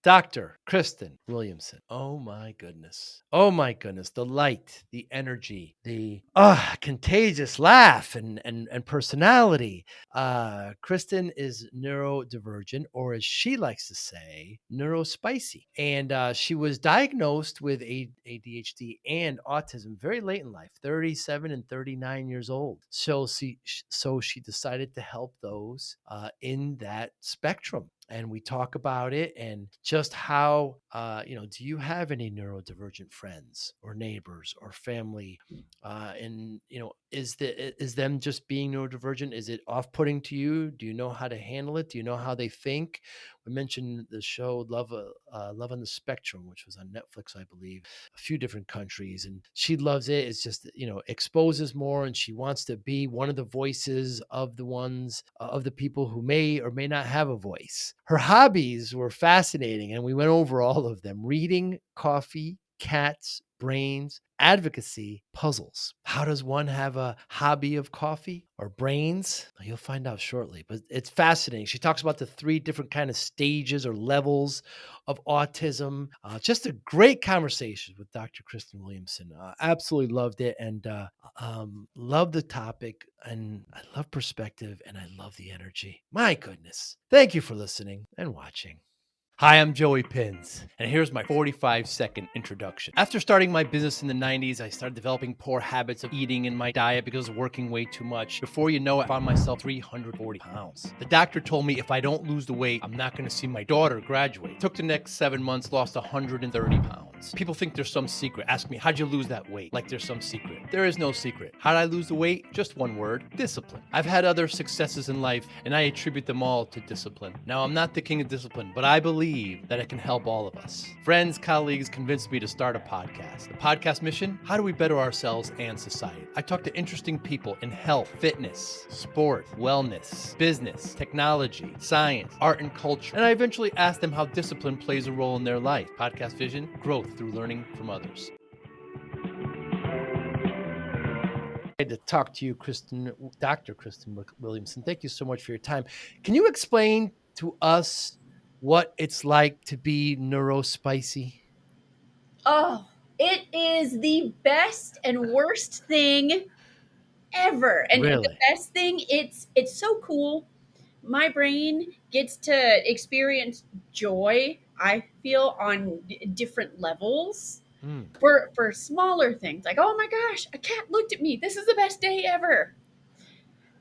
Dr. Kristen Williamson. Oh my goodness. Oh my goodness. The light, the energy, the contagious laugh and personality. Kristen is neurodivergent, or as she likes to say, Neuro-Spicy. And she was diagnosed with ADHD and autism very late in life, 37 and 39 years old. So she decided to help those in that spectrum. And we talk about it and just how, do you have any neurodivergent friends or neighbors or family? Is them just being neurodivergent, is it off-putting to you? Do you know how to handle it? Do you know how they think? We mentioned the show Love on the Spectrum, which was on Netflix, I believe, a few different countries, and she loves it. It's just, exposes more, and she wants to be one of the voices of the people who may or may not have a voice. Her hobbies were fascinating, and we went over all of them: reading, coffee, cats, brains, advocacy, puzzles. How does one have a hobby of coffee or brains? You'll find out shortly, but it's fascinating. She talks about the 3 different kind of stages or levels of autism. Just a great conversation with Dr. Kristen Williamson. Absolutely loved it, and love the topic, and I love perspective, and I love the energy. My goodness. Thank you for listening and watching. Hi, I'm Joey Pinz, and here's my 45-second introduction. After starting my business in the 90s, I started developing poor habits of eating in my diet because of working way too much. Before you know it, I found myself 340 pounds. The doctor told me if I don't lose the weight, I'm not going to see my daughter graduate. Took the next 7 months, lost 130 pounds. People think there's some secret. Ask me, how'd you lose that weight? Like there's some secret. There is no secret. How'd I lose the weight? Just one word: discipline. I've had other successes in life, and I attribute them all to discipline. Now, I'm not the king of discipline, but I believe that it can help all of us. Friends, colleagues convinced me to start a podcast. The podcast mission: how do we better ourselves and society? I talk to interesting people in health, fitness, sport, wellness, business, technology, science, art, and culture. And I eventually ask them how discipline plays a role in their life. Podcast vision: growth through learning from others. To talk to you, Dr. Kristen Williamson. Thank you so much for your time. Can you explain to us what it's like to be Neuro-Spicy? Oh, it is the best and worst thing ever. And the Really? best thing, it's so cool. My brain gets to experience joy, I feel, on different levels. Mm. For smaller things, like, oh my gosh, a cat looked at me. This is the best day ever.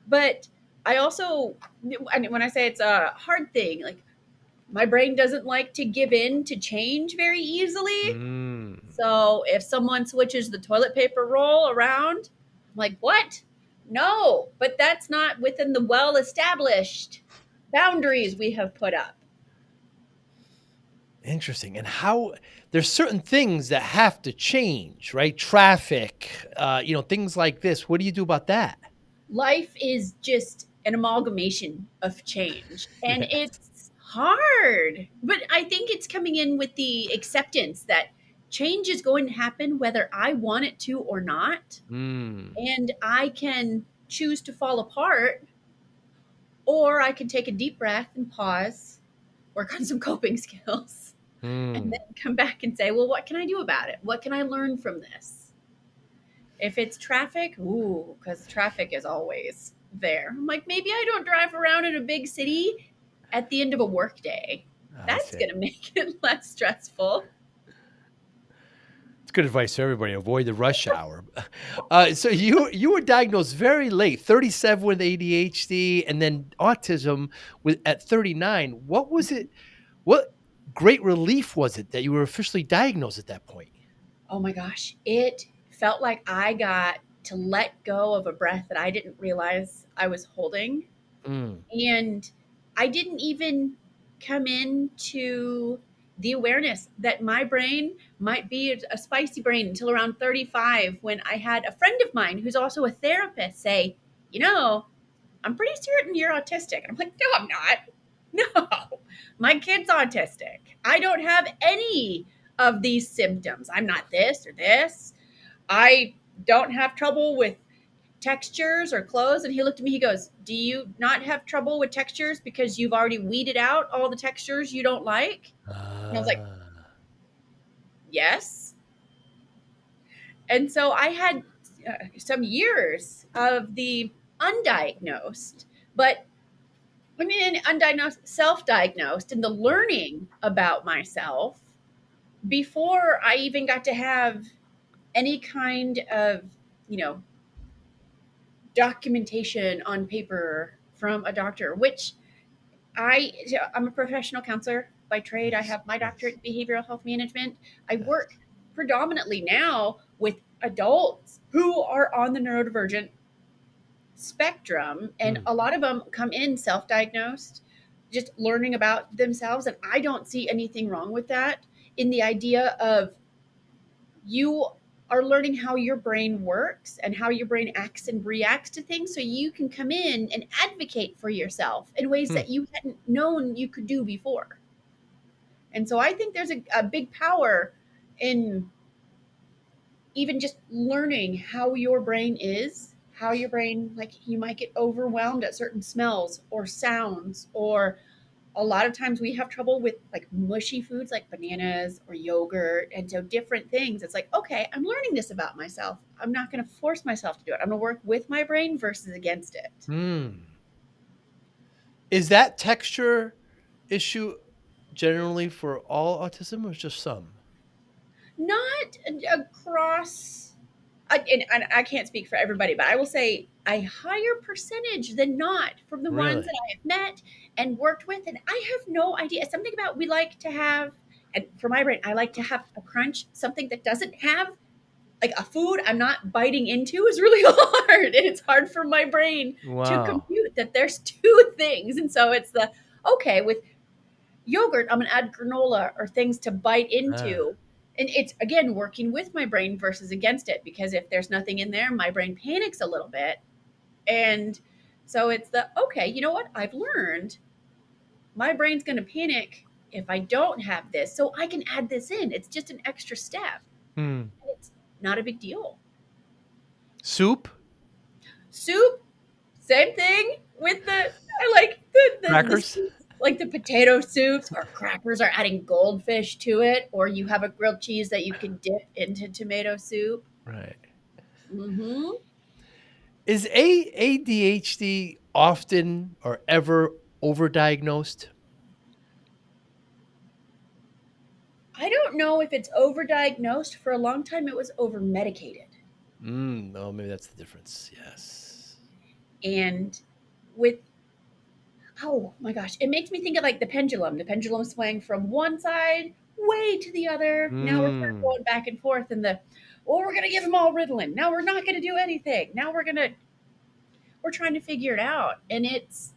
But I also, when I say it's a hard thing, like, my brain doesn't like to give in to change very easily. Mm. So if someone switches the toilet paper roll around, I'm like, what? No, but that's not within the well-established boundaries we have put up. Interesting. And how there's certain things that have to change, right? Traffic, things like this. What do you do about that? Life is just an amalgamation of change, and Yes. it's hard. But I think it's coming in with the acceptance that change is going to happen whether I want it to or not. Mm. And I can choose to fall apart, or I can take a deep breath and pause, work on some coping skills, and Mm. then come back and say, well, what can I do about it? What can I learn from this? If it's traffic, ooh, because traffic is always there. I'm like, maybe I don't drive around in a big city at the end of a work day. I That's see. going to make it less stressful. It's good advice for everybody. Avoid the rush hour. So you were diagnosed very late, 37 with ADHD, and then autism at 39. What was it? What great relief was it that you were officially diagnosed at that point? Oh my gosh, it felt like I got to let go of a breath that I didn't realize I was holding. Mm. And I didn't even come into the awareness that my brain might be a spicy brain until around 35, when I had a friend of mine who's also a therapist say, I'm pretty certain you're autistic. And I'm like, no, I'm not. No, my kid's autistic. I don't have any of these symptoms. I'm not this or this. I don't have trouble with textures or clothes, and he looked at me, he goes, do you not have trouble with textures because you've already weeded out all the textures you don't like? And I was like, Ah. yes. And so I had some years of the undiagnosed, but I mean, undiagnosed, self diagnosed, and the Right. learning about myself before I even got to have any kind of, you know, documentation on paper from a doctor, which I'm a professional counselor by trade. I Nice. have my Nice. doctorate in behavioral health management. I Yes. work predominantly now with adults who are on the neurodivergent spectrum, and Hmm. a lot of them come in self-diagnosed, just learning about themselves, and I don't see anything wrong with that. In the idea of you are learning how your brain works and how your brain acts and reacts to things so you can come in and advocate for yourself in ways Hmm. that you hadn't known you could do before. And so I think there's a big power in even just learning how your brain is, how your brain, like, you might get overwhelmed at certain smells or sounds, or a lot of times we have trouble with like mushy foods like bananas or yogurt. And so different things, it's like, okay, I'm learning this about myself. I'm not going to force myself to do it. I'm going to work with my brain versus against it. Hmm. Is that texture issue generally for all autism or just some? Not across, and I can't speak for everybody, but I will say a higher percentage than not from the ones Really? that I have met and worked with. And I have no idea. Something about we like to have, and for my brain, I like to have a crunch, something that doesn't have like a food I'm not biting into is really hard. And it's hard for my brain to Wow. compute that there's two things. And so it's the, okay, with yogurt, I'm going to add granola or things to bite Ah. into. And it's again working with my brain versus against it, because if there's nothing in there, my brain panics a little bit. And so it's the, okay, you know what? I've learned my brain's going to panic if I don't have this. So I can add this in. It's just an extra step. Hmm. It's not a big deal. Soup? Soup, same thing with the, I like the Crackers? soups, like the potato soups or crackers are adding goldfish to it, or you have a grilled cheese that you can dip into tomato soup. Right. Hmm. Is ADHD often or ever overdiagnosed? I don't know if it's overdiagnosed. For a long time, it was over medicated. Oh, maybe that's the difference. Yes. And with, oh my gosh, it makes me think of like the pendulum. The pendulum swang from one side way to the other. Now we're kind of Mm. going back and forth in the, well, we're going to give them all Ritalin. Now we're not going to do anything. Now we're trying to figure it out. And it's,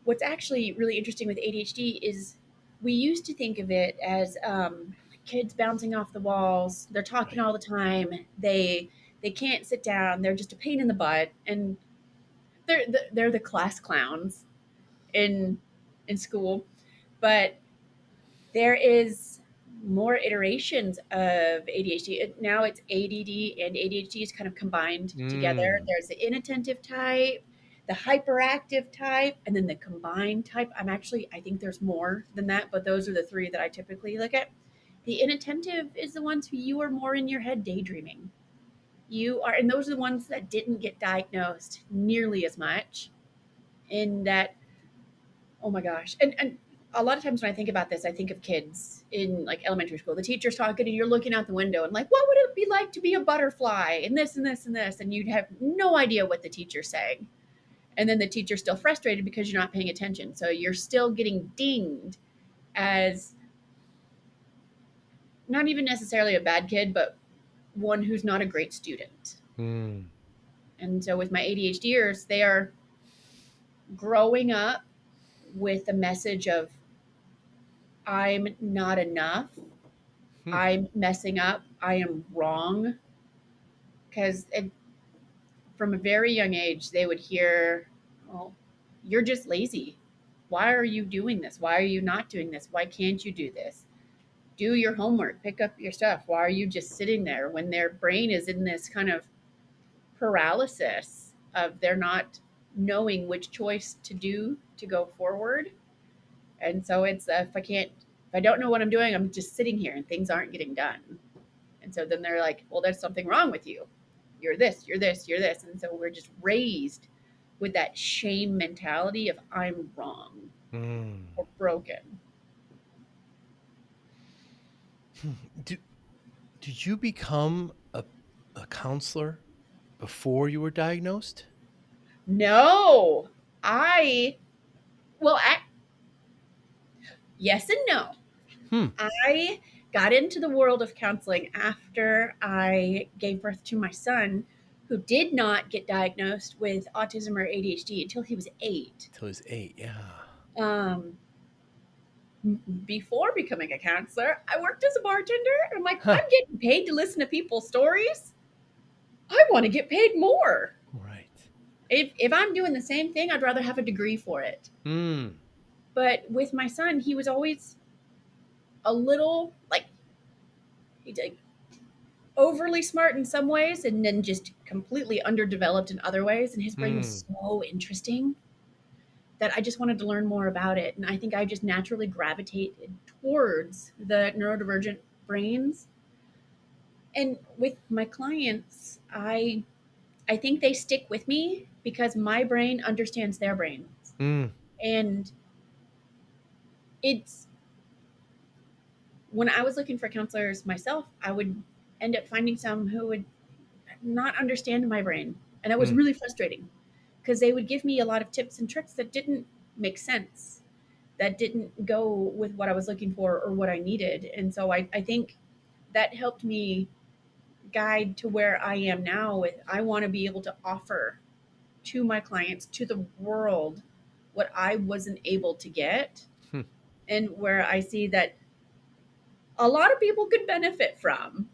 what's actually really interesting with ADHD is we used to think of it as kids bouncing off the walls. They're talking Right. all the time. They can't sit down. They're just a pain in the butt, and they're the class clowns in school. But there is more iterations of ADHD. Now it's ADD and ADHD is kind of combined together. Mm. There's the inattentive type, the hyperactive type, and then the combined type. I think there's more than that, but those are the three that I typically look at. The inattentive is the ones who you are more in your head daydreaming. You are, and those are the ones that didn't get diagnosed nearly as much. In that, oh my gosh. And a lot of times when I think about this, I think of kids in like elementary school. The teacher's talking and you're looking out the window and like, what would it be like to be a butterfly and this and this and this? And you'd have no idea what the teacher's saying. And then the teacher's still frustrated because you're not paying attention. So you're still getting dinged as not even necessarily a bad kid, but one who's not a great student. Mm. And so with my ADHDers, they are growing up with a message of, I'm not enough. Hmm. I'm messing up. I am wrong. Because from a very young age, they would hear, well, you're just lazy. Why are you doing this? Why are you not doing this? Why can't you do this? Do your homework, pick up your stuff. Why are you just sitting there when their brain is in this kind of paralysis of they're not knowing which choice to do to go forward. And so it's if I don't know what I'm doing, I'm just sitting here and things aren't getting done. And so then they're like, well, there's something wrong with you. You're this, you're this, you're this. And so we're just raised with that shame mentality of I'm wrong Mm. or broken. Do, did you become a counselor before you were diagnosed? No, I, well, yes and no. Hmm. I got into the world of counseling after I gave birth to my son, who did not get diagnosed with autism or ADHD until he was 8. Till he was 8. Yeah. Um, Before becoming a counselor, I worked as a bartender. And I'm like, Huh. I'm getting paid to listen to people's stories. I want to get paid more. Right. If I'm doing the same thing, I'd rather have a degree for it. Mm. But with my son, he was always a little like he's like overly smart in some ways and then just completely underdeveloped in other ways. And his brain Mm. was so interesting that I just wanted to learn more about it. And I think I just naturally gravitated towards the neurodivergent brains. And with my clients, I think they stick with me because my brain understands their brains. Mm. And it's when I was looking for counselors myself, I would end up finding some who would not understand my brain. And that was Mm. really frustrating because they would give me a lot of tips and tricks that didn't make sense, that didn't go with what I was looking for or what I needed. And so I think that helped me guide to where I am now with I want to be able to offer to my clients, to the world, what I wasn't able to get, Hmm. and where I see that a lot of people could benefit from.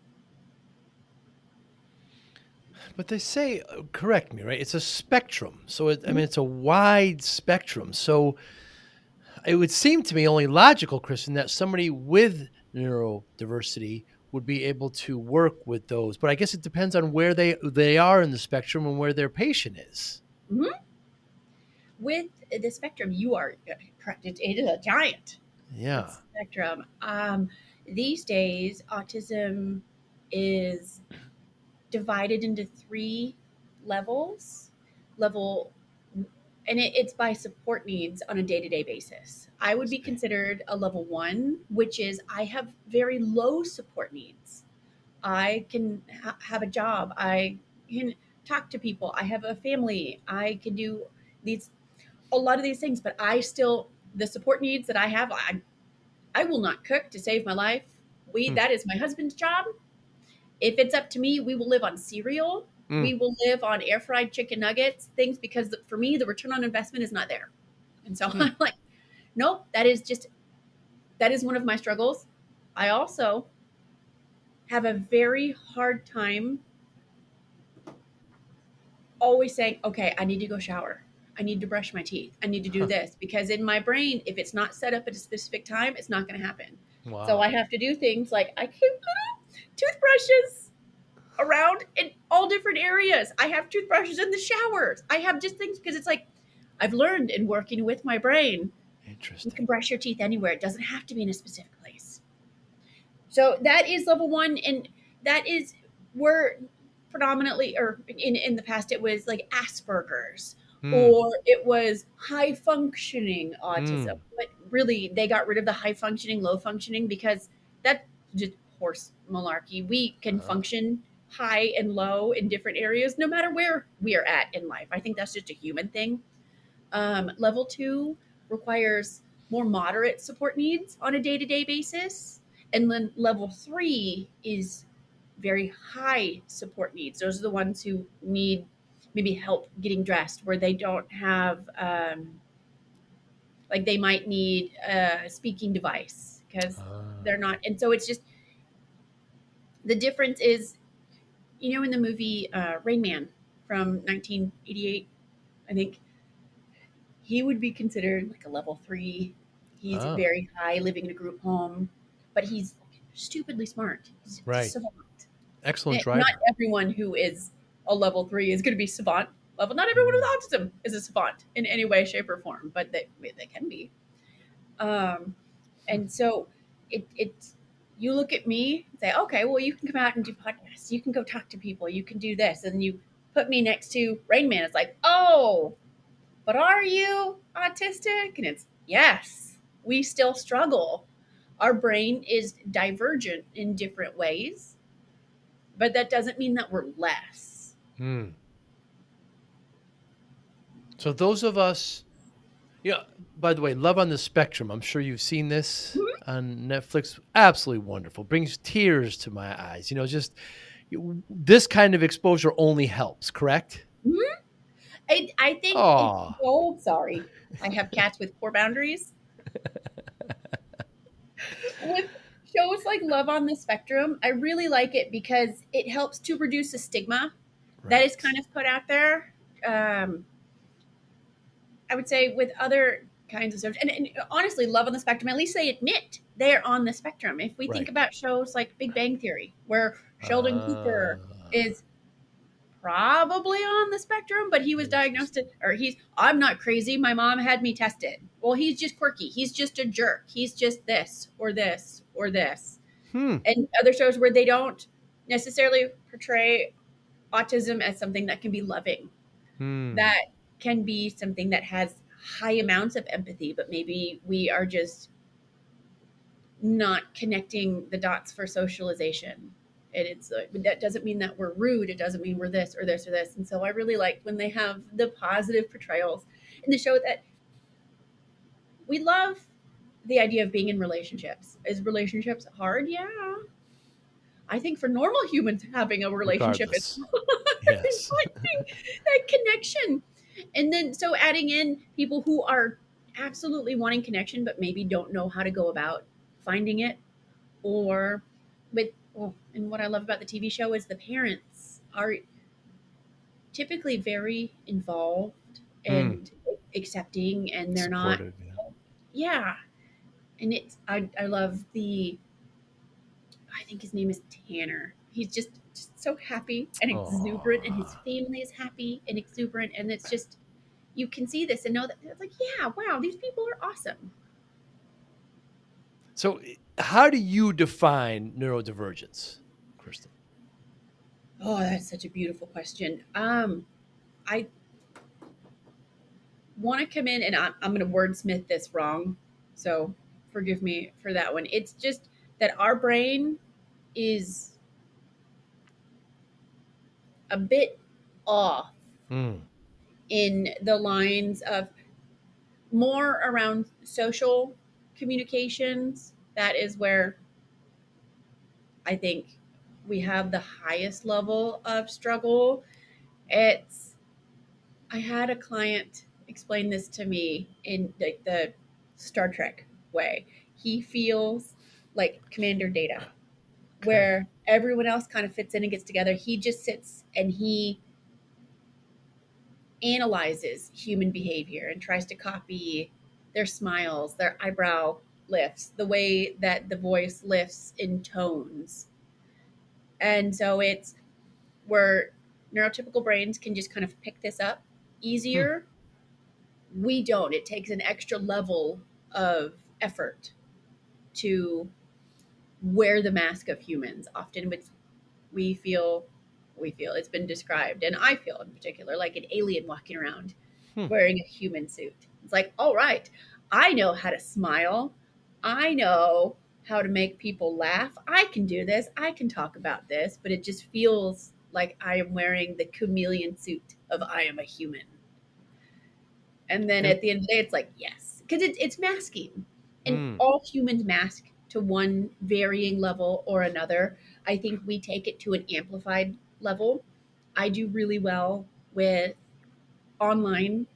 But they say, correct me, right? It's a spectrum. So, I Mhm. mean, it's a wide spectrum. So, it would seem to me only logical, Kristen, that somebody with neurodiversity would be able to work with those. But I guess it depends on where they are in the spectrum and where their patient is. Mhm. With the spectrum, you are correct. It is a giant Yeah. spectrum. These days, autism is divided into 3 levels. Level, and it's by support needs on a day-to-day basis. I would be See. considered a level 1, which is I have very low support needs. I can have a job. I can talk to people. I have a family. I can do these a lot of these things, but I still the support needs that I have. I will not cook to save my life. We Hmm. That is my husband's job. If it's up to me, we will live on cereal. Mm. We will live on air fried chicken nuggets, things because for me the return on investment is not there. And so Hmm. I'm like, nope, that is one of my struggles. I also have a very hard time always saying, okay, I need to go shower. I need to brush my teeth. I need to do Huh. this because in my brain, if it's not set up at a specific time, it's not going to happen. So I Wow. have to do things like I keep little toothbrushes around in all different areas. I have toothbrushes in the showers. I have just things because it's like I've learned in working with my brain, you Interesting. can brush your teeth anywhere. It doesn't have to be in a specific place. So that is level 1, and that is where predominantly, or in the past, it was like Asperger's Hmm. or it was high functioning autism. Mm. But really, they got rid of the high functioning, low functioning because that's just horse malarkey. We can Uh, function high and low in different areas, no matter where we are at in life. I think that's just a human thing. Level 2 requires more moderate support needs on a day to day basis. And then level 3 is very high support needs. Those are the ones who need maybe help getting dressed, where they don't have, like, they might need a speaking device because ah. they're not. And so it's just the difference is, in the movie Rain Man from 1988, I think he would be considered like a level 3. He's Ah. very high, living in a group home, but he's stupidly smart. He's a Right. savant. Excellent Not driver. everyone who is a level 3 is going to be savant level. Not everyone with Mm. autism is a savant in any way, shape, or form, but they can be. Um, Hmm. and so it's you look at me and say, okay, well, you can come out and do podcasts. You can go talk to people. You can do this. And you put me next to Rain Man. It's like, oh, but are you autistic? And it's, yes, we still struggle. Our brain is divergent in different ways, but that doesn't mean that we're less. Hmm. So those of us, yeah. By the way, Love on the Spectrum. I'm sure you've seen this Mhm. on Netflix. Absolutely wonderful. Brings tears to my eyes. Just this kind of exposure only helps. Correct? Mhm. I think it, Oh, oh, sorry. I have cats with poor boundaries. With shows like Love on the Spectrum, I really like it because it helps to reduce a stigma that is kind right. of put out there. Um, I would say with other kinds of shows, and honestly, Love on the Spectrum, at least they admit they're on the spectrum. If we think Right. about shows like Big Bang Theory, where Sheldon Cooper Uh, is probably on the spectrum, but he was diagnosed, interesting. or I'm not crazy. My mom had me tested. Well, he's just quirky. He's just a jerk. He's just this or this or this. Hmm. And other shows where they don't necessarily portray autism as something that can be loving, Hmm. that can be something that has high amounts of empathy, but maybe we are just not connecting the dots for socialization. And it's that doesn't mean that we're rude. It doesn't mean we're this or this or this. And so I really like when they have the positive portrayals in the show that we love the idea of being in relationships. Is relationships hard? Yeah. I think for normal humans, having a relationship is Regardless. hard and Yes. finding that connection. And then so adding in people who are absolutely wanting connection, but maybe don't know how to go about finding it, or with, oh, and what I love about the TV show is the parents are typically very involved Hmm. and accepting, and they're not, Supportive. Yeah. yeah. And I love the, I think his name is Tanner. He's just so happy and exuberant, and his Oh. family is happy and exuberant, and it's just, you can see this and know that it's like, yeah, wow, these people are awesome. So, how do you define neurodivergence, Kristen? Oh, that's such a beautiful question. I want to come in, and I'm going to wordsmith this wrong, so forgive me for that one. It's just that our brain is a bit off Hmm. in the lines of more around social communications. That is where I think we have the highest level of struggle. It's, I had a client explain this to me in the Star Trek way. He feels like Commander Data, Okay. where everyone else kind of fits in and gets together. He just sits and he analyzes human behavior and tries to copy their smiles, their eyebrow lifts, the way that the voice lifts in tones. And so it's where neurotypical brains can just kind of pick this up Hmm. easier. We don't. It takes an extra level of effort to wear the mask of humans. Often with, we feel we feel it's been described, and I feel in particular like an alien walking around Hmm. wearing a human suit. It's like, all right, I know how to smile. I know how to make people laugh. I can do this. I can talk about this, but it just feels like I am wearing the chameleon suit of I am a human. And then And at the end of the day, it's like, yes, because it's masking. And hmm. all humans mask to one varying level or another. I think we take it to an amplified level. I do really well with online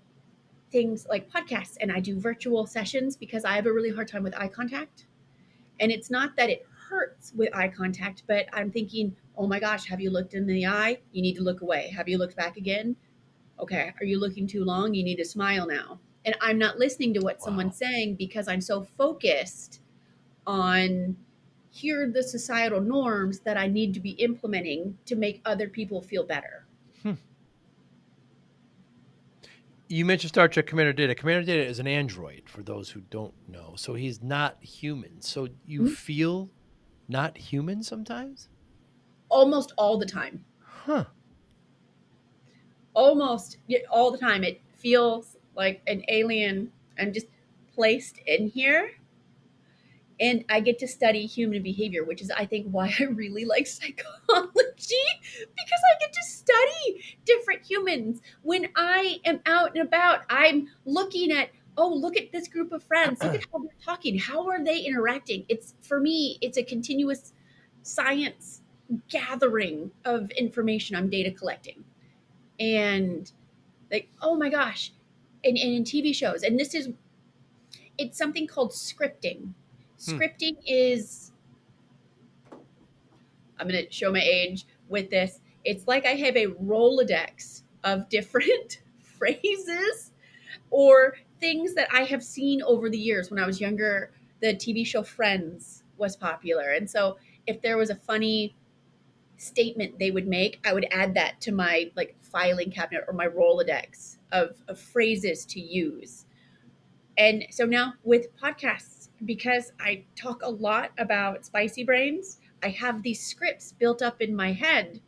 things like podcasts, and I do virtual sessions because I have a really hard time with eye contact. And it's not that it hurts with eye contact, but I'm thinking, oh my gosh, have you looked in the eye? You need to look away. Have you looked back again? Okay, are you looking too long? You need to smile now. And I'm not listening to what someone's Wow. saying because I'm so focused on, here are the societal norms that I need to be implementing to make other people feel better. Hmm. You mentioned Star Trek Commander Data. Commander Data is an android, for those who don't know. So he's not human. So you Mhm. feel not human sometimes? Almost all the time. Huh. Almost all the time. It feels like an alien. I'm just placed in here, and I get to study human behavior, which is, I think, why I really like psychology, because I get to study different humans. When I am out and about, I'm looking at, oh, look at this group of friends, look at how they're talking, how are they interacting. It's, for me, it's a continuous science gathering of information I'm data collecting. And like, oh my gosh. And in TV shows, and this is, it's something called scripting. Hmm. Scripting is, I'm going to show my age with this. It's like I have a Rolodex of different phrases or things that I have seen over the years. When I was younger, the TV show Friends was popular. And so if there was a funny statement they would make, I would add that to my like filing cabinet or my Rolodex of phrases to use. And so now with podcasts, because I talk a lot about spicy brains, I have these scripts built up in my head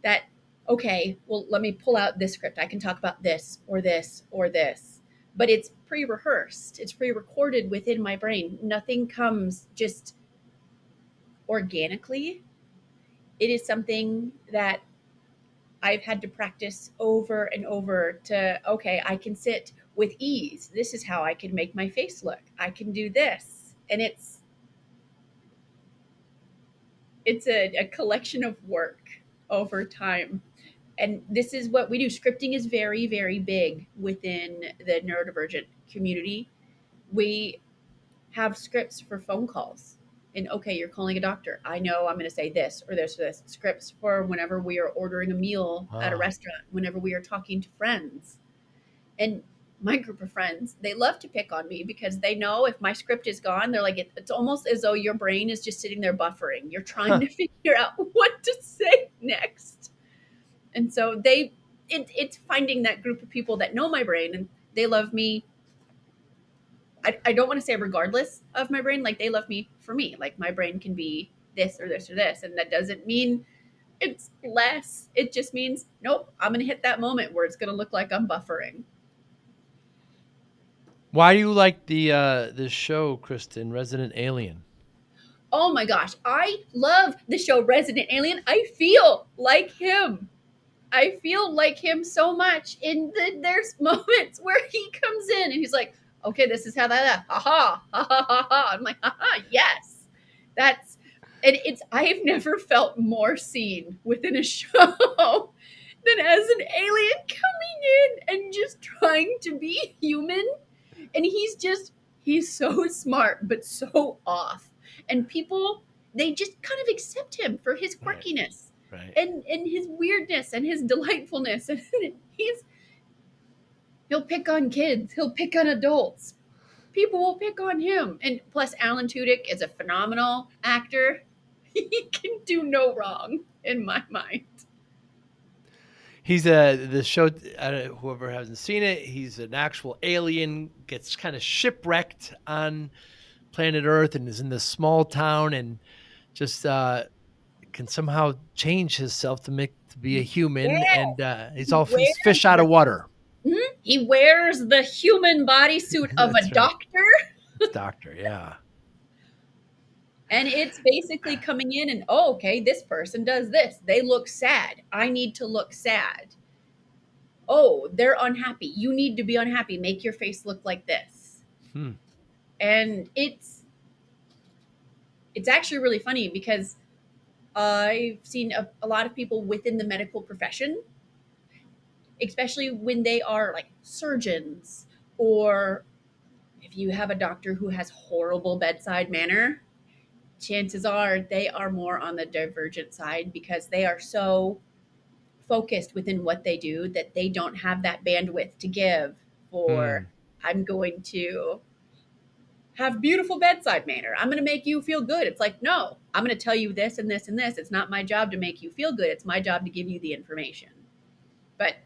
that, okay, well, let me pull out this script. I can talk about this or this or this. But it's pre rehearsed, it's pre recorded within my brain. Nothing comes just organically. It is something that I've had to practice over and over to, okay, I can sit with ease. This is how I can make my face look. I can do this. And it's a collection of work over time. And this is what we do. Scripting is very, very big within the neurodivergent community. We have scripts for phone calls. And okay, you're calling a doctor. I know I'm going to say this or this or this. Scripts for whenever we are ordering a meal at a Wow. restaurant, whenever we are talking to friends. And my group of friends, they love to pick on me because they know if my script is gone, they're like, it's almost as though your brain is just sitting there buffering. You're trying Huh. to figure out what to say next. And so it's finding that group of people that know my brain and they love me. I don't want to say regardless of my brain, like they love me for me. Like my brain can be this or this or this. And that doesn't mean it's less. It just means, nope, I'm going to hit that moment where it's going to look like I'm buffering. Why do you like the show, Kristen, Resident Alien? Oh my gosh, I love the show Resident Alien. I feel like him. I feel like him so much. There's moments where he comes in and he's like, "Okay, this is how that, ha ha ha ha ha ha." I'm like, "Ha ha, yes." That's, and it's, I've never felt more seen within a show than as an alien coming in and just trying to be human. And he's so smart but so off. And people, they just kind of accept him for his Right. quirkiness Right. and his weirdness and his delightfulness. And he'll pick on kids, he'll pick on adults. People will pick on him. And plus Alan Tudyk is a phenomenal actor. He can do no wrong in my mind. He's the show. Whoever hasn't seen it, he's an actual alien. Gets kind of shipwrecked on planet Earth and is in this small town and just can somehow change himself to be a human. Yeah, And he he's wears fish out the of water. he wears the human bodysuit of a That's right. doctor. Doctor. Yeah. And it's basically coming in and, oh, okay, this person does this. They look sad. I need to look sad. Oh, they're unhappy. You need to be unhappy. Make your face look like this. Hmm. And it's actually really funny because I've seen a lot of people within the medical profession, especially when they are like surgeons, or if you have a doctor who has horrible bedside manner, chances are they are more on the divergent side because they are so focused within what they do that they don't have that bandwidth to give for, Hmm. I'm going to have beautiful bedside manner. I'm going to make you feel good. It's like, no, I'm going to tell you this and this and this. It's not my job to make you feel good. It's my job to give you the information. But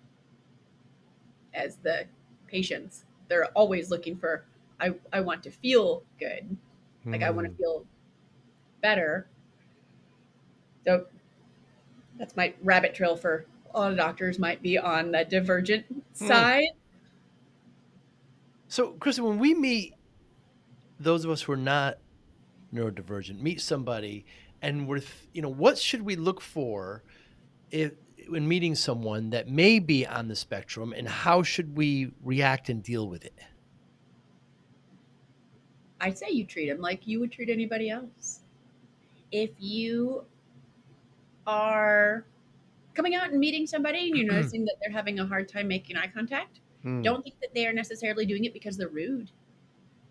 as the patients, they're always looking for, I want to feel good. Like I want to Hmm. feel better. So that's my rabbit trail for a lot of doctors might be on the divergent Hmm. side. So, Kristen, when we meet those of us who are not neurodivergent, meet somebody, and what should we look for if when meeting someone that may be on the spectrum, and how should we react and deal with it? I say you treat them like you would treat anybody else. If you are coming out and meeting somebody and you're noticing that they're having a hard time making eye contact, Hmm. don't think that they are necessarily doing it because they're rude.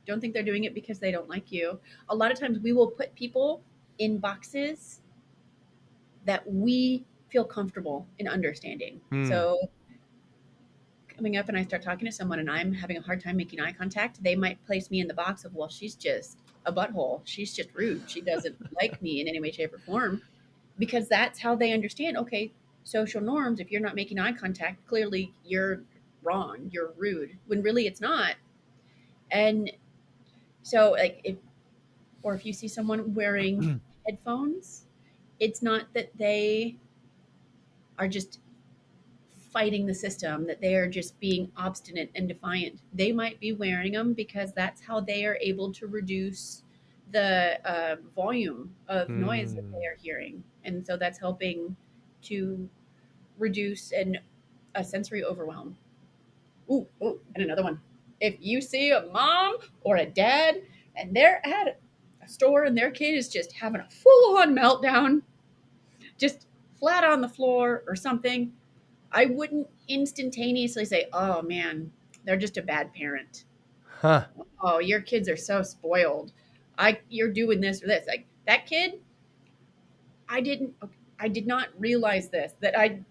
Don't think they're doing it because they don't like you. A lot of times we will put people in boxes that we feel comfortable in understanding. Hmm. So coming up and I start talking to someone and I'm having a hard time making eye contact, they might place me in the box of, well, she's just a butthole. She's just rude. She doesn't like me in any way, shape, or form. Because that's how they understand, okay, social norms, if you're not making eye contact, clearly you're wrong, you're rude, when really it's not. And so, like, if you see someone wearing headphones, it's not that they are just fighting the system, that they are just being obstinate and defiant. They might be wearing them because that's how they are able to reduce the volume of noise that Hmm. they are hearing. And so that's helping to reduce a sensory overwhelm. Ooh, and another one. If you see a mom or a dad and they're at a store and their kid is just having a full on meltdown, just flat on the floor or something, I wouldn't instantaneously say, oh man, they're just a bad parent. Huh. Oh, your kids are so spoiled. You're doing this or this. Like that kid, I didn't I did not realize this that I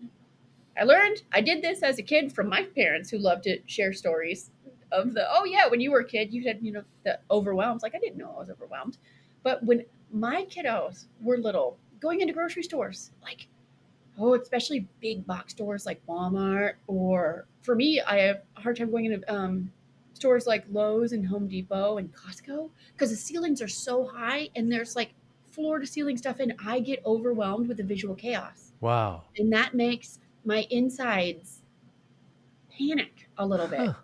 learned I did this as a kid from my parents who loved to share stories of the, oh yeah, when you were a kid, you had, the overwhelms. Like I didn't know I was overwhelmed. But when my kiddos were little, going into grocery stores, like, oh, especially big box stores like Walmart, or for me, I have a hard time going into stores like Lowe's and Home Depot and Costco because the ceilings are so high and there's like floor to ceiling stuff, and I get overwhelmed with the visual chaos. Wow. And that makes my insides panic a little bit. Huh.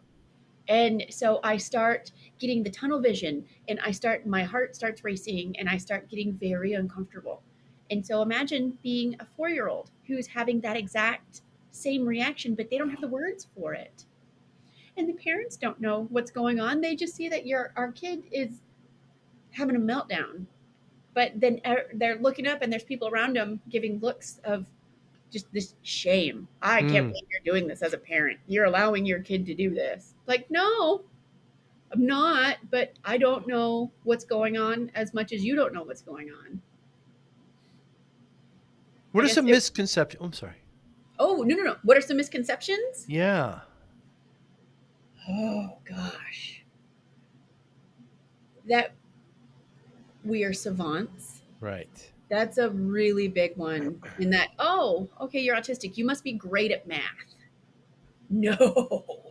And so I start getting the tunnel vision and my heart starts racing and I start getting very uncomfortable. And so imagine being a 4-year old who's having that exact same reaction, but they don't have the words for it. And the parents don't know what's going on. They just see that our kid is having a meltdown. But then they're looking up and there's people around them giving looks of just this shame. I can't Hmm. believe you're doing this as a parent. You're allowing your kid to do this. Like, no, I'm not, but I don't know what's going on as much as you don't know what's going on. I What are guess some misconceptions? I'm sorry. oh, no. What are some misconceptions? Yeah. Oh, gosh. That we are savants. Right. That's a really big one. In that, oh, okay, you're autistic. You must be great at math. No.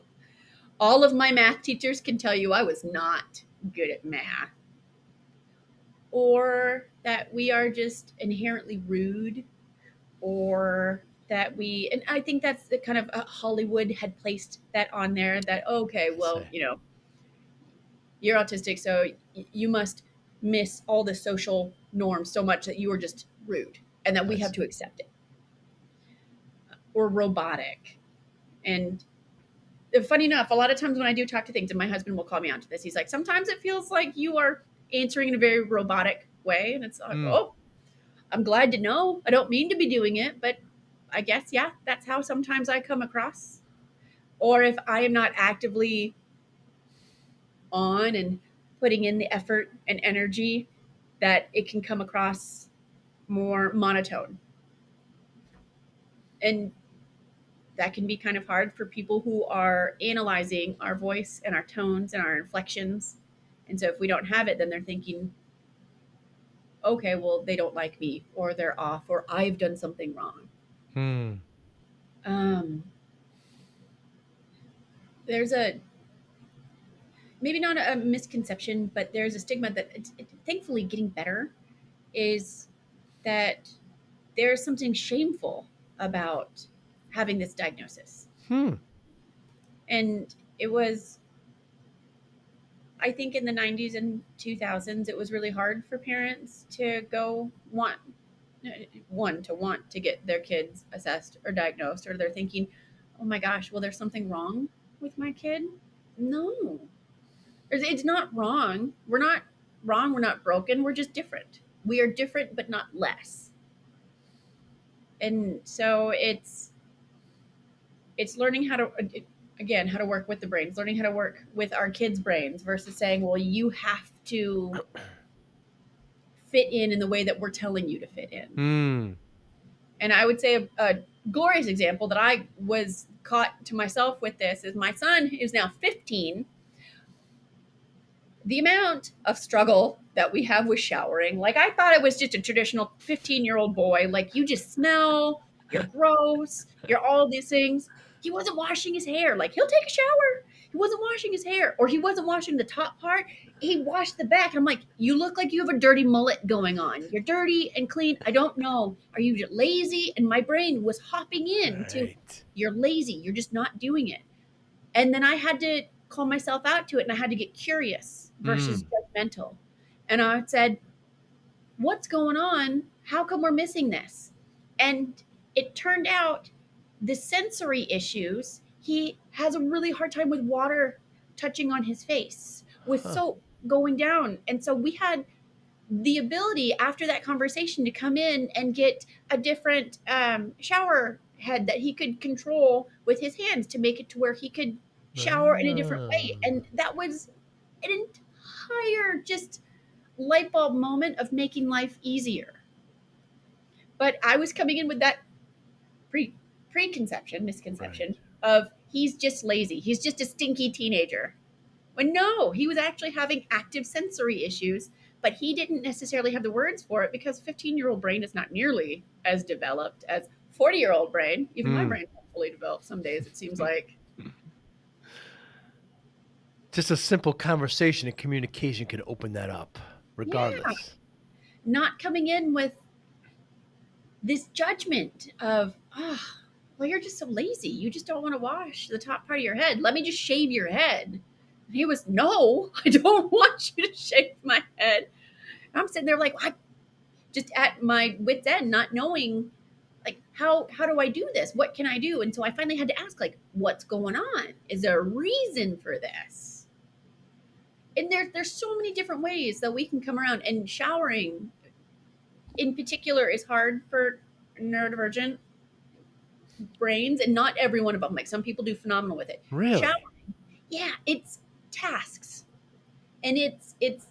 All of my math teachers can tell you I was not good at math. Or that we are just inherently rude, or that and I think that's the kind of Hollywood had placed that on there that, okay, I well, see. you're autistic, so you must miss all the social norms so much that you are just rude and that we I have see. to accept it, or robotic. And funny enough, a lot of times when I do talk to things, and my husband will call me onto this, he's like, sometimes it feels like you are answering in a very robotic way. And it's like, Hmm. oh, I'm glad to know. I don't mean to be doing it, but I guess, yeah, that's how sometimes I come across. Or if I am not actively on and putting in the effort and energy, that it can come across more monotone. And that can be kind of hard for people who are analyzing our voice and our tones and our inflections. And so if we don't have it, then they're thinking, okay, well, they don't like me, or they're off, or I've done something wrong. Hmm. Um, there's a maybe not a misconception, but there's a stigma that thankfully getting better is that there's something shameful about having this diagnosis. Hmm. And it was, I think, in the 90s and 2000s, it was really hard for parents to go want to get their kids assessed or diagnosed, or they're thinking, oh my gosh, well, there's something wrong with my kid. No, it's not wrong. We're not wrong. We're not broken. We're just different. We are different, but not less. And so it's learning how to, again, how to work with the brains, learning how to work with our kids' brains versus saying, well, you have to fit in the way that we're telling you to fit in. Hmm. And I would say a glorious example that I was caught to myself with this is my son, who's now 15. The amount of struggle that we have with showering, like I thought it was just a traditional 15-year-old boy, like you just smell, you're gross, you're all these things. He wasn't washing his hair. Like he'll take a shower. He wasn't washing his hair, or he wasn't washing the top part. He washed the back. I'm like, you look like you have a dirty mullet going on. You're dirty and clean. I don't know. Are you just lazy? And my brain was hopping in to, Right. you're lazy. You're just not doing it. And then I had to call myself out to it, and I had to get curious versus Hmm. judgmental. And I said, what's going on? How come we're missing this? And it turned out the sensory issues, he has a really hard time with water touching on his face, with Huh. soap going down. And so we had the ability after that conversation to come in and get a different shower head that he could control with his hands to make it to where he could shower in a different way. Ah. And that was an entire just light bulb moment of making life easier. But I was coming in with that pre Right. misconception of he's just lazy. He's just a stinky teenager. When no, he was actually having active sensory issues, but he didn't necessarily have the words for it because 15-year-old brain is not nearly as developed as 40-year-old brain. Even my Hmm. brain's not fully developed some days, it seems like. Just a simple conversation and communication can open that up, Yeah, regardless. not coming in with this judgment of, ah, oh, well, you're just so lazy. You just don't want to wash the top part of your head. Let me just shave your head. And he was, no, I don't want you to shave my head. And I'm sitting there like, I just at my wit's end, not knowing like how do I do this? What can I do? And so I finally had to ask, like, what's going on? Is there a reason for this? And there's so many different ways that we can come around, and showering in particular is hard for neurodivergent brains, and not every one of them. Like some people do phenomenal with it. Shower, Really? yeah, it's tasks, and it's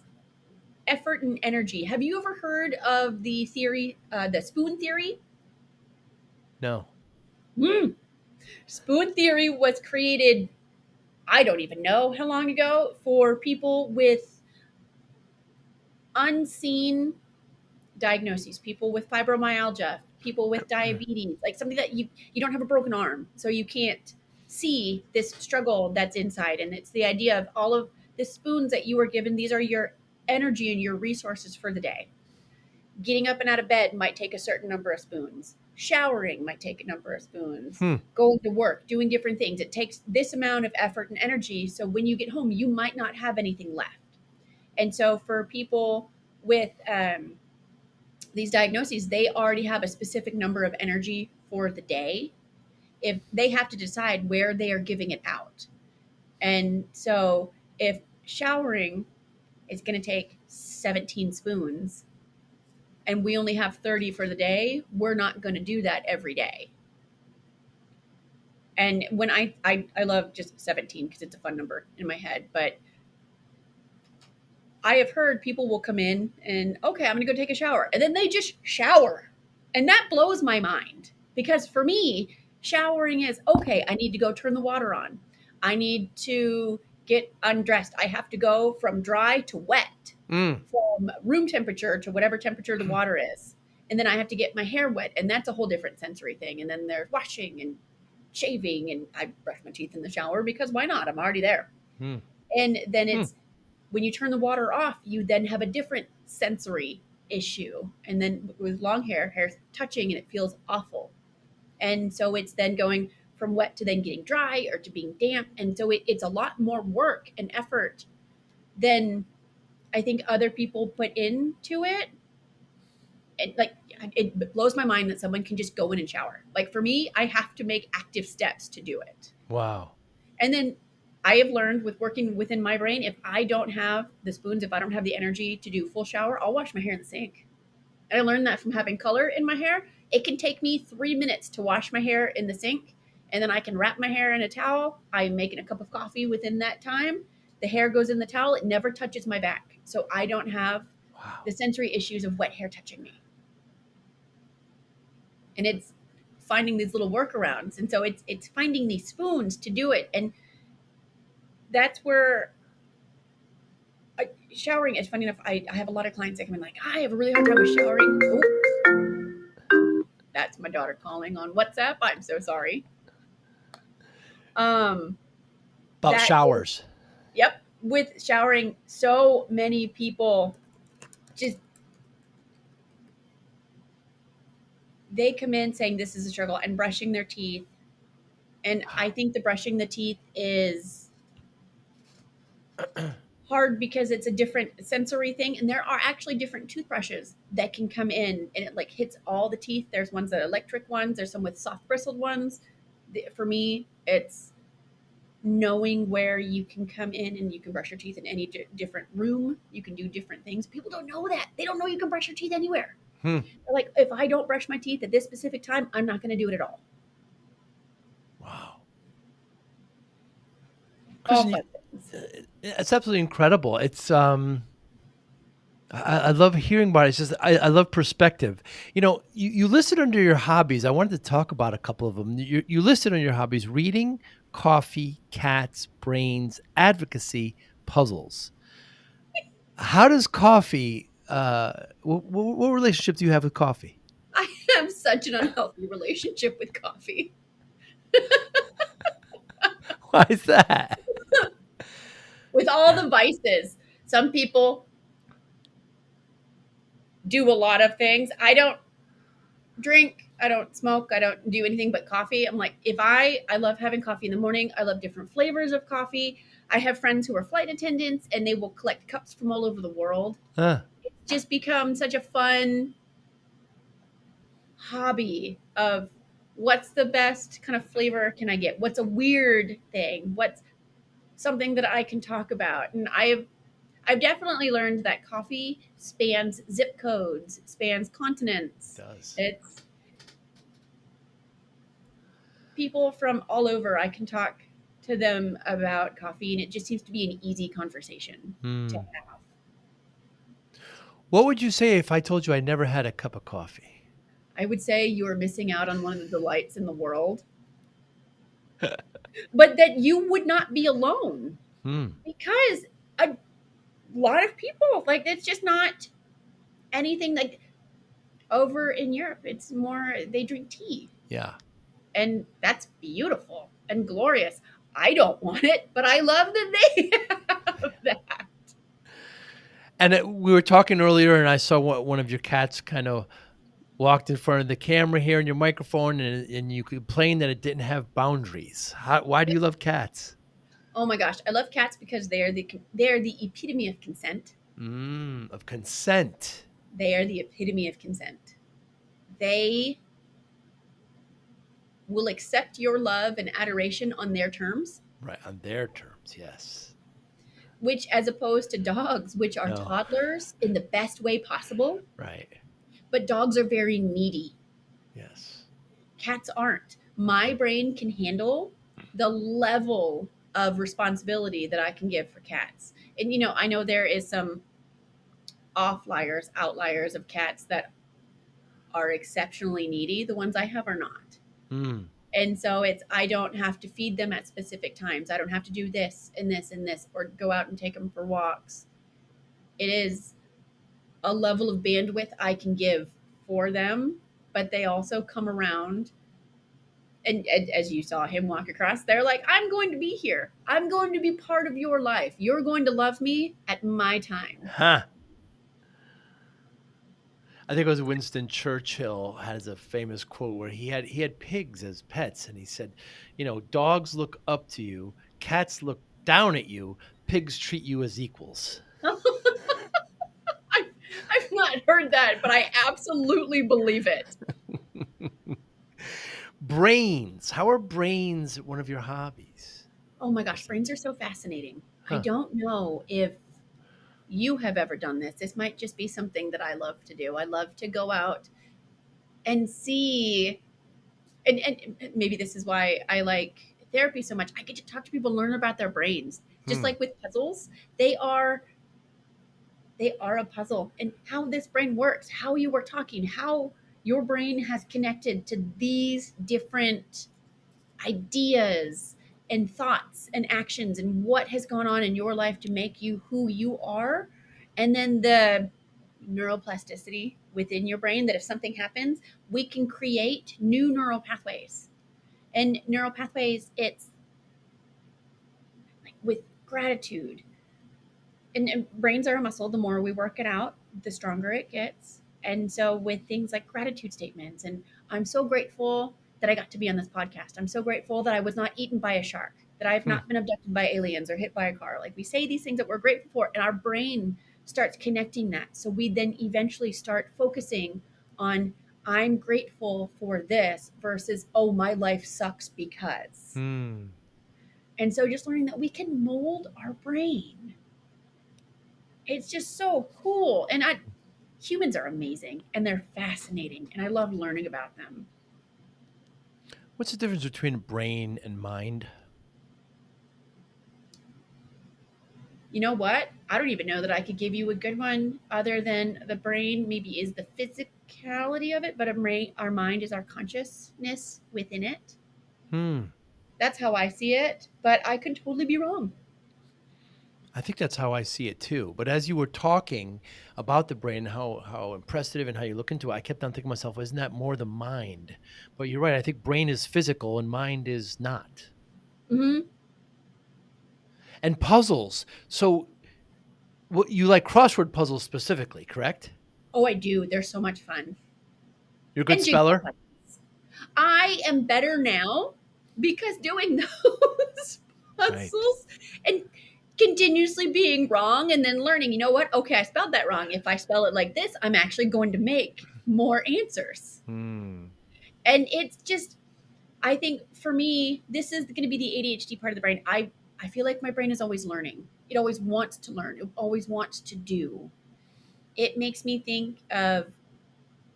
effort and energy. Have you ever heard of the theory, the spoon theory? No. Mm. Spoon theory was created, I don't even know how long ago, for people with unseen diagnoses, people with fibromyalgia, people with diabetes, like something that you don't have a broken arm, so you can't see this struggle that's inside. And it's the idea of all of the spoons that you were given. These are your energy and your resources for the day. Getting up and out of bed might take a certain number of spoons. Showering might take a number of spoons. Hmm. Going to work, doing different things. It takes this amount of effort and energy. So when you get home, you might not have anything left. And so for people with these diagnoses, they already have a specific number of energy for the day. If they have to decide where they are giving it out. And so if showering is going to take 17 spoons, and we only have 30 for the day, we're not going to do that every day. And when I love just 17 because it's a fun number in my head, but I have heard people will come in and, okay, I'm going to go take a shower. And then they just shower. And that blows my mind because for me, showering is, okay, I need to go turn the water on. I need to get undressed. I have to go from dry to wet, Mm. from room temperature to whatever temperature the water is. And then I have to get my hair wet. And that's a whole different sensory thing. And then there's washing and shaving, and I brush my teeth in the shower because why not? I'm already there. Hmm. And then Hmm. it's when you turn the water off, you then have a different sensory issue. And then with long hair, hair's touching and it feels awful. And so it's then going from wet to then getting dry or to being damp. And so it's a lot more work and effort than I think other people put into it. And like, it blows my mind that someone can just go in and shower. Like for me, I have to make active steps to do it. Wow. And then I have learned with working within my brain, if I don't have the spoons, if I don't have the energy to do full shower, I'll wash my hair in the sink. And I learned that from having color in my hair. It can take me 3 minutes to wash my hair in the sink, and then I can wrap my hair in a towel. I'm making a cup of coffee within that time. The hair goes in the towel. It never touches my back. So I don't have Wow. the sensory issues of wet hair touching me. And it's finding these little workarounds. And so it's finding these spoons to do it. And that's where showering is funny enough. I have a lot of clients that come in like, I have a really hard time with showering. That's my daughter calling on WhatsApp. I'm so sorry. Um, About that is, showers. yep. With showering, so many people just they come in saying this is a struggle and brushing their teeth. And I think the brushing the teeth is hard because it's a different sensory thing, and there are actually different toothbrushes that can come in and it like hits all the teeth. There's ones that are electric ones, there's some with soft bristled ones. For me, it's knowing where you can come in and you can brush your teeth in any different room. You can do different things. People don't know that. They don't know you can brush your teeth anywhere. Hmm. Like, if I don't brush my teeth at this specific time, I'm not going to do it at all. Wow. All Kristen, fun things. it's absolutely incredible. It's I love hearing about it. It's just I love perspective. You listed under your hobbies. I wanted to talk about a couple of them. You listed on your hobbies: reading, coffee, cats, brains, advocacy, puzzles. How does coffee? What relationship do you have with coffee? I have such an unhealthy relationship with coffee. Why is that? With all the vices, some people do a lot of things. I don't drink, I don't smoke, I don't do anything but coffee. I'm like, if I love having coffee in the morning. I love different flavors of coffee. I have friends who are flight attendants and they will collect cups from all over the world. Huh. It's just become such a fun hobby of what's the best kind of flavor can I get? What's a weird thing? What's something that I can talk about? And I've definitely learned that coffee spans zip codes, spans It continents. does. It's people from all over. I can talk to them about coffee, and it just seems to be an easy conversation to Hmm. have. What would you say if I told you I never had a cup of coffee? I would say you are missing out on one of the delights in the world, but that you would not be alone Hmm. because a lot of people like it's just not anything like over in Europe. It's more they drink tea, Yeah. and that's beautiful and glorious. I don't want it, but I love that they have that. And we were talking earlier, and I saw one of your cats kind of walked in front of the camera here in your microphone, and you complained that it didn't have boundaries. Why do you love cats? Oh my gosh, I love cats because they are the epitome of consent. Of consent. They are the epitome of consent. They will accept your love and adoration on their terms, Right. On their terms. Yes. which as opposed to dogs, which are No. toddlers in the best way possible, Right. but dogs are very needy. Yes. Cats aren't. My brain can handle the level of responsibility that I can give for cats. And I know there is some outliers of cats that are exceptionally needy. The ones I have are not. Mm. And so I don't have to feed them at specific times. I don't have to do this and this and this or go out and take them for walks. It is a level of bandwidth I can give for them, but they also come around And as you saw him walk across, they're like, I'm going to be here. I'm going to be part of your life. You're going to love me at my time. Huh. I think it was Winston Churchill has a famous quote where he had pigs as pets, and he said, dogs look up to you, cats look down at you, pigs treat you as equals. I've, I've not heard that, but I absolutely believe it. Brains. How are brains one of your hobbies, Oh my gosh, Kristen? brains are so fascinating. I Huh. don't know if you have ever done this. This might just be something that I love to do. I love to go out and see, and maybe this is why I like therapy so much. I get to talk to people, learn about their brains. Just Hmm. like with puzzles, they are they are a puzzle, and how this brain works, how you were talking, how your brain has connected to these different ideas and thoughts and actions and what has gone on in your life to make you who you are. And then the neuroplasticity within your brain, that if something happens, we can create new neural pathways. And neural pathways, it's like with gratitude, and brains are a muscle. The more we work it out, the stronger it gets. And so with things like gratitude statements, and I'm so grateful that I got to be on this podcast. I'm so grateful that I was not eaten by a shark, that I've Hmm. not been abducted by aliens or hit by a car. Like, we say these things that we're grateful for, and our brain starts connecting that. So we then eventually start focusing on, I'm grateful for this versus, oh, my life sucks because. Hmm. And so just learning that we can mold our brain, it's just so cool. And humans are amazing and they're fascinating, and I love learning about them. What's the difference between brain and mind? You know what? I don't even know that I could give you a good one other than the brain maybe is the physicality of it, but our mind is our consciousness within it. Hmm. That's how I see it, but I could totally be wrong. I think that's how I see it too. But as you were talking about the brain, how impressive and how you look into it, I kept on thinking to myself, isn't that more the mind? But you're right. I think brain is physical and mind is not. Hmm. And puzzles. So what you like crossword puzzles specifically, correct? Oh, I do. They're so much fun. You're a good And jigsaw speller, puzzles. I am better now because doing those right? puzzles and continuously being wrong and then learning, you know what? Okay, I spelled that wrong. If I spell it like this, I'm actually going to make more answers. Hmm. And it's just, I think for me, this is going to be the ADHD part of the brain. I feel like my brain is always learning. It always wants to learn. It always wants to do. It makes me think of,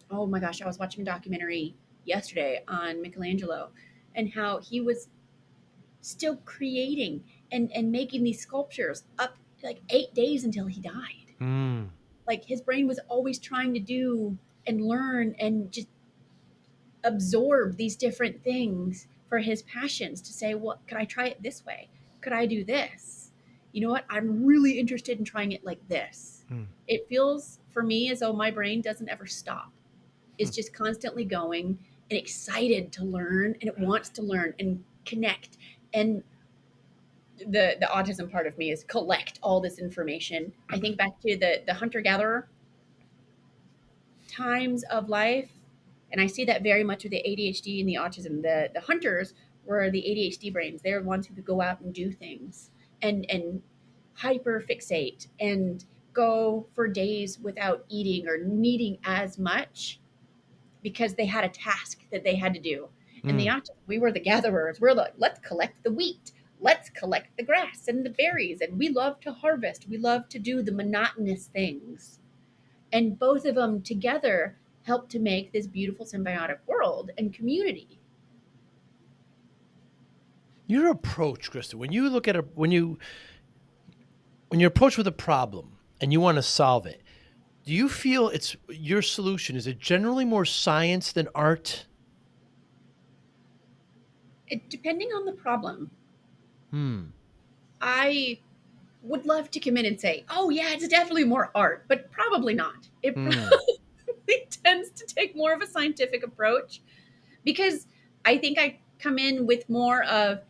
oh my gosh, I was watching a documentary yesterday on Michelangelo and how he was still creating and making these sculptures up like 8 days until he died. Hmm. Like, his brain was always trying to do and learn and just absorb these different things for his passions, to say, well, could I try it this way? Could I do this? You know what? I'm really interested in trying it like this. Hmm. It feels for me as though my brain doesn't ever stop. Hmm. It's just constantly going and excited to learn, and it wants to learn and connect. And the autism part of me is collect all this information. I think back to the hunter gatherer times of life, and I see that very much with the ADHD and the autism. The hunters were the ADHD brains. They're the ones who could go out and do things and hyper fixate and go for days without eating or needing as much because they had a task that they had to do. And the Hmm. autism, we were the gatherers. We're like, let's collect the wheat, let's collect the grass and the berries, and we love to harvest. We love to do the monotonous things, and both of them together help to make this beautiful symbiotic world and community. Your approach, Krista, when you look at a when you approach with a problem and you want to solve it, do you feel it's your solution? Is it generally more science than art? Depending on the problem, Hmm. I would love to come in and say, oh, yeah, it's definitely more art, but probably not. It Hmm. probably tends to take more of a scientific approach because I think I come in with more of,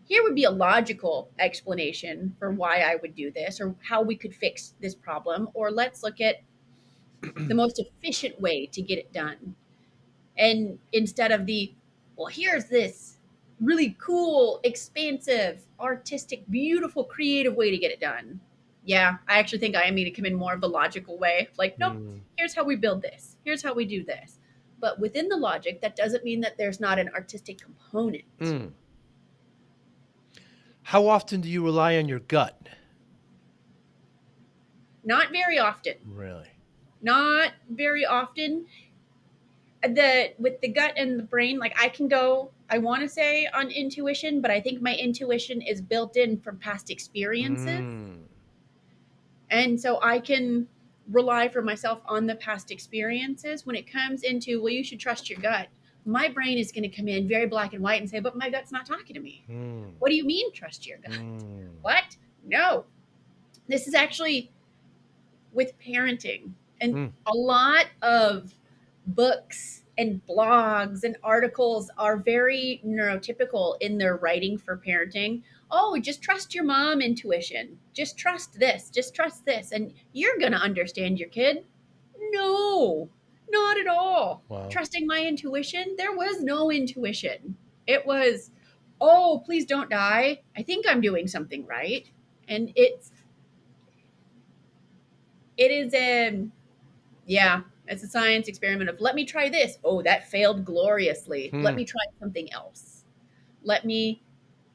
here would be a logical explanation for why I would do this or how we could fix this problem, or let's look at the most efficient way to get it done. And instead of the, well, here's this really cool, expansive, artistic, beautiful, creative way to get it done. Yeah, I actually think I am going to come in more of the logical way. Like, nope, Mm, here's how we build this. Here's how we do this. But within the logic, that doesn't mean that there's not an artistic component. mm. How often do you rely on your gut? Not very often. Really? Not very often. The with the gut and the brain, like I can go, I want to say on intuition, but I think my intuition is built in from past experiences. Mm, And so I can rely for myself on the past experiences. When it comes into, well, you should trust your gut, my brain is going to come in very black and white and say, but my gut's not talking to me. mm, What do you mean, trust your gut? mm, What? No. This is actually with parenting. And mm. a lot of books and blogs and articles are very neurotypical in their writing for parenting. Oh, just trust your mom intuition. Just trust this. Just trust this. And you're going to understand your kid. No, not at all. Wow. Trusting my intuition, there was no intuition. It was, oh, please don't die. I think I'm doing something right. And it is a, yeah, it's a science experiment of, let me try this. Oh, that failed gloriously. Let Hmm. me try something else. Let me,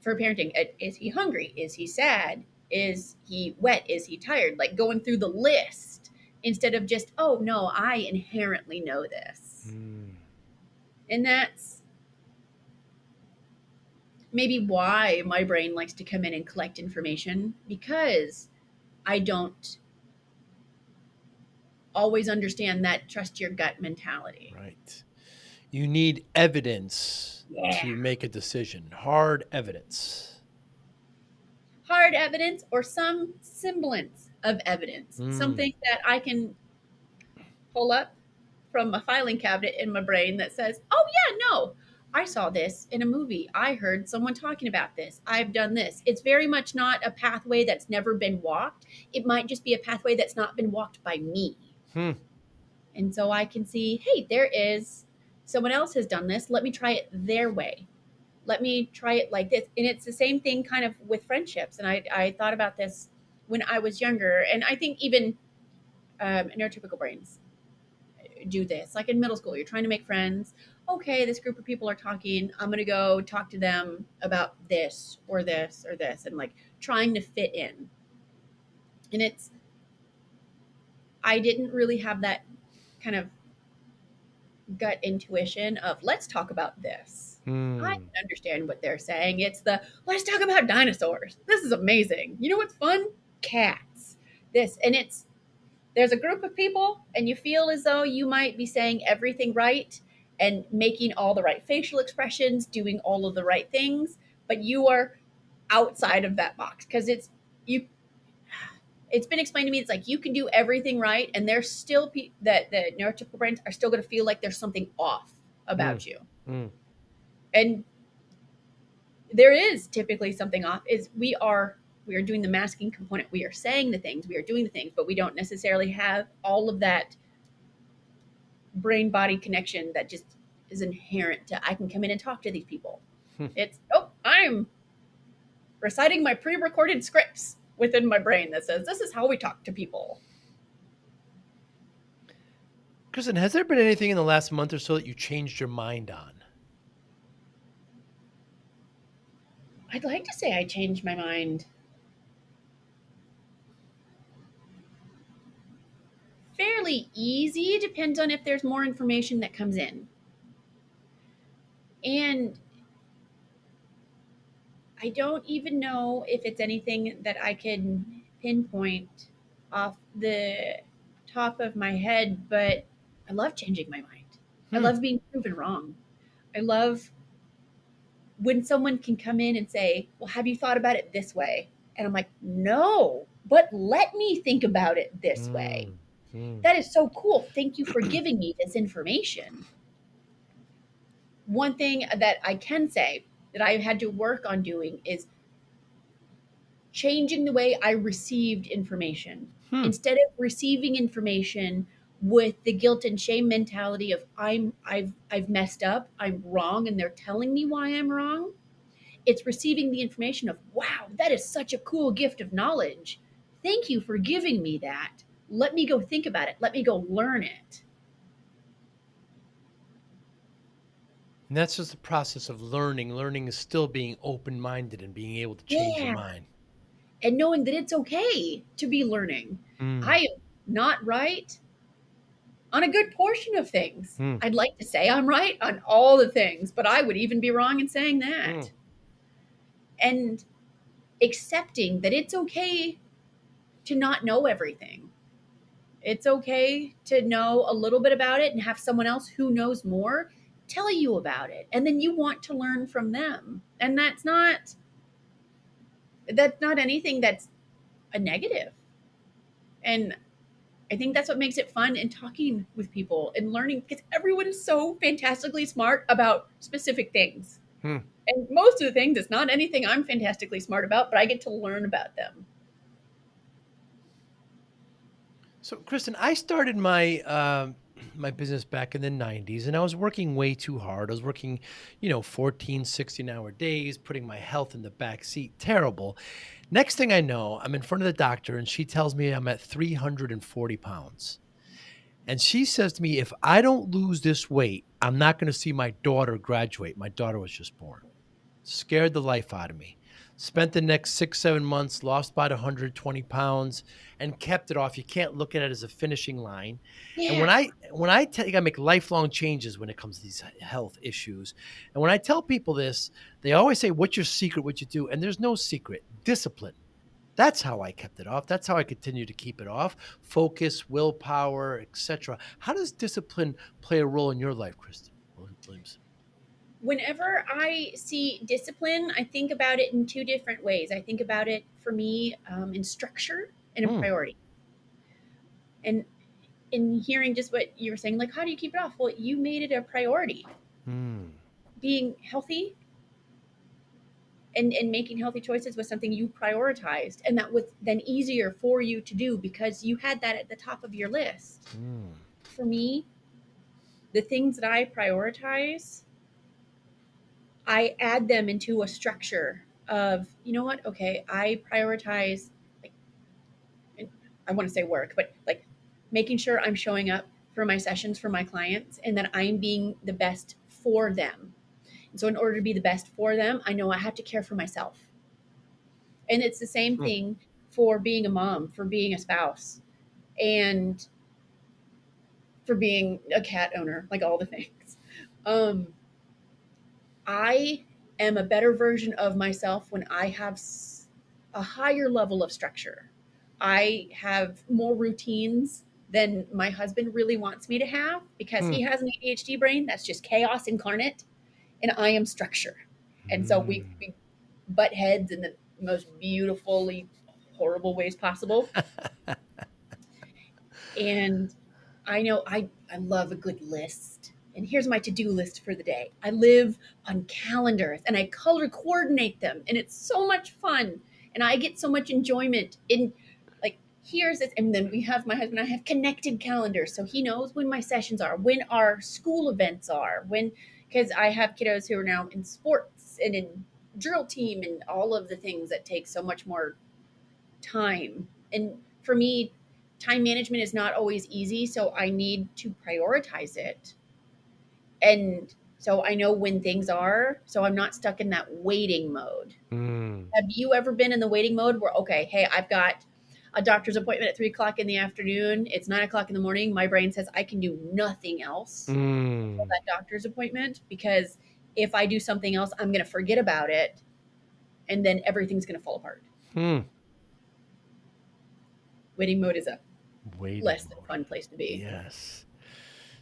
for parenting, is he hungry? Is he sad? Is he wet? Is he tired? Like going through the list instead of just, oh, no, I inherently know this. Mm, And that's maybe why my brain likes to come in and collect information, because I don't always understand that trust your gut mentality. right. You need evidence Yeah. to make a decision, hard evidence. Hard evidence or some semblance of evidence, Mm, something that I can pull up from a filing cabinet in my brain that says, oh, yeah, no, I saw this in a movie. I heard someone talking about this. I've done this. It's very much not a pathway that's never been walked. It might just be a pathway that's not been walked by me. hmm, And so I can see, hey, there is someone else has done this. Let me try it their way. Let me try it like this. And it's the same thing kind of with friendships. And I thought about this when I was younger. And I think even neurotypical brains do this. Like in middle school, you're trying to make friends. Okay, this group of people are talking. I'm going to go talk to them about this or this or this, and like trying to fit in. And I didn't really have that kind of gut intuition of, let's talk about this. I hmm, can understand what they're saying. It's the, let's talk about dinosaurs. This is amazing. You know what's fun? Cats. This. And it's, there's a group of people and you feel as though you might be saying everything right and making all the right facial expressions, doing all of the right things, but you are outside of that box because you it's been explained to me, it's like you can do everything right and there's still that the neurotypical brains are still going to feel like there's something off hmm, about you. hmm, And there is typically something off, is we are doing the masking component. We are saying the things, we are doing the things, but we don't necessarily have all of that brain body connection that just is inherent to, I can come in and talk to these people. hmm. It's, oh, I'm reciting my pre-recorded scripts within my brain that says this is how we talk to people. Kristen, has there been anything in the last month or so that you changed your mind on? I'd like to say I changed my mind fairly easy. Depends on if there's more information that comes in. And I don't even know if it's anything that I can pinpoint off the top of my head, but I love changing my mind. I Hmm, love being proven wrong. I love when someone can come in and say, well, have you thought about it this way? And I'm like, no, but let me think about it this way. hmm, hmm. That is so cool. Thank you for giving me this information. one thing that I can say that I had to work on doing is changing the way I received information. Hmm. Instead of receiving information with the guilt and shame mentality of I've messed up, I'm wrong, and they're telling me why I'm wrong. It's receiving the information of, wow, that is such a cool gift of knowledge. Thank you for giving me that. Let me go think about it. Let me go learn it. And that's just the process of learning. Learning is still being open-minded and being able to change your Yeah. mind. And knowing that it's okay to be learning. I Mm. am not right on a good portion of things. Mm. I'd like to say I'm right on all the things, but I would even be wrong in saying Mm. that. And accepting that it's okay to not know everything. It's okay to know a little bit about it and have someone else who knows more tell you about it. And then you want to learn from them. And that's not anything that's a negative. And I think that's what makes it fun in talking with people and learning because everyone is so fantastically smart about specific things. Mm. And most of the things, it's not anything I'm fantastically smart about, but I get to learn about them. So, Kristen, I started my my business back in the 90s, and I was working way too hard. I was working, 14, 16-hour days, putting my health in the back seat. Terrible. Next thing I know, I'm in front of the doctor, and she tells me I'm at 340 pounds. And she says to me, if I don't lose this weight, I'm not going to see my daughter graduate. My daughter was just born. Scared the life out of me. Spent the next 6, 7 months, lost about 120 pounds and kept it off. You can't look at it as a finishing line. And Yeah. when I tell you, I make lifelong changes when it comes to these health issues. And when I tell people this, they always say, what's your secret? What you do? And there's no secret. Discipline. That's how I kept it off. That's how I continue to keep it off. Focus, willpower, etc. How does discipline play a role in your life, Kristen Williamson? Whenever I see discipline, I think about it in two different ways. I think about it for me in structure and in Hmm. priority. And in hearing just what you were saying, like, how do you keep it off? Well, you made it a priority. Hmm. Being healthy and making healthy choices was something you prioritized. And that was then easier for you to do because you had that at the top of your list. Hmm. For me, the things that I prioritize, I add them into a structure of, you know what? Okay, I prioritize, like, I want to say work, but like making sure I'm showing up for my sessions for my clients and that I'm being the best for them. And so, in order to be the best for them, I know I have to care for myself. And it's the same Hmm. thing for being a mom, for being a spouse, and for being a cat owner, like all the things. Um, I am a better version of myself when I have a higher level of structure. I have more routines than my husband really wants me to have because Hmm. he has an ADHD brain that's just chaos incarnate, and I am structure. And so Hmm. we butt heads in the most beautifully horrible ways possible. And I know I love a good list. And here's my to do list for the day. I live on calendars and I color coordinate them. And it's so much fun. And I get so much enjoyment in, like, here's this. And then we have my husband and I have connected calendars. So he knows when my sessions are, when our school events are, when, because I have kiddos who are now in sports and in drill team and all of the things that take so much more time. And for me, time management is not always easy, so I need to prioritize it. And so I know when things are, so I'm not stuck in that waiting mode. Hmm. Have you ever been in the waiting mode where, okay, hey, I've got a doctor's appointment at 3 o'clock in the afternoon. It's 9 o'clock in the morning. My brain says I can do nothing else until Hmm. that doctor's appointment because if I do something else, I'm going to forget about it and then everything's going to fall apart. Hmm. Waiting mode is a less Waiting than mode. fun place to be. Yes.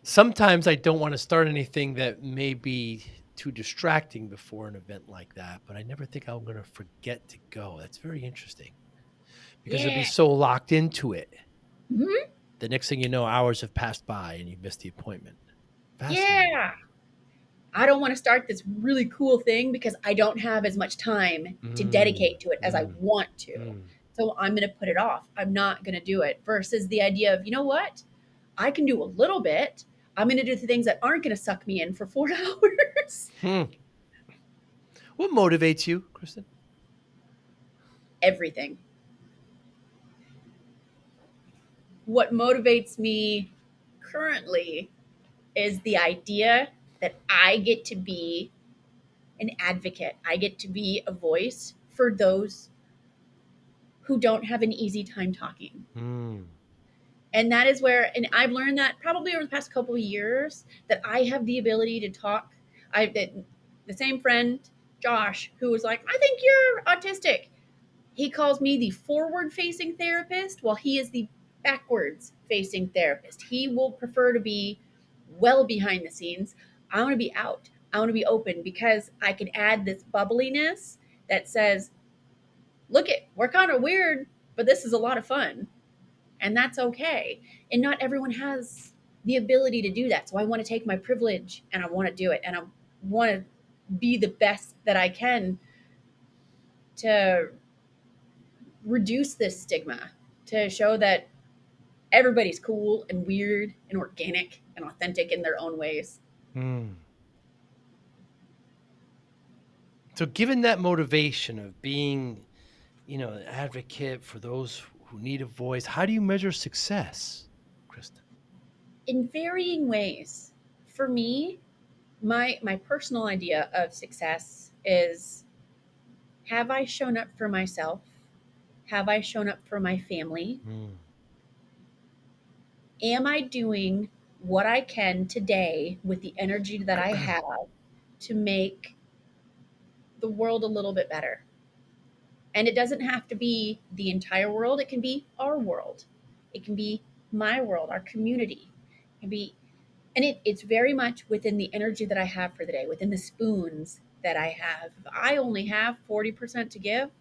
Sometimes I don't want to start anything that may be too distracting before an event like that, but I never think I'm going to forget to go. That's very interesting because you'll be Yeah. so locked into it. Mhm. The next thing you know, hours have passed by and you missed the appointment. Fascinating. Yeah. I don't want to start this really cool thing because I don't have as much time to Mm, dedicate to it as I mm, want to. mm, So I'm going to put it off. I'm not going to do it versus the idea of, you know what? I can do a little bit. I'm going to do the things that aren't going to suck me in for 4 hours. hmm. What motivates you, Kristen? Everything. What motivates me currently is the idea that I get to be an advocate. I get to be a voice for those who don't have an easy time talking. Mm, And that is where, and I've learned that probably over the past couple of years that I have the ability to talk. The same friend, Josh, who was like, I think you're autistic. He calls me the forward facing therapist while he is the backwards facing therapist. He will prefer to be well behind the scenes. I want to be out. I want to be open because I can add this bubbliness that says, look it, we're kind of weird, but this is a lot of fun. And that's okay. And not everyone has the ability to do that. So I want to take my privilege and I want to do it. And I want to be the best that I can to reduce this stigma, to show that everybody's cool and weird and organic and authentic in their own ways. mm. So, given that motivation of being, an advocate for those who need a voice, how do you measure success, Kristen? In varying ways. For me, my personal idea of success is, have I shown up for myself? Have I shown up for my family? Mm, Am I doing what I can today with the energy that I have to make the world a little bit better? And it doesn't have to be the entire world, it can be our world. It can be my world, our community. It can be, and it's very much within the energy that I have for the day, within the spoons that I have. If I only have 40% to give,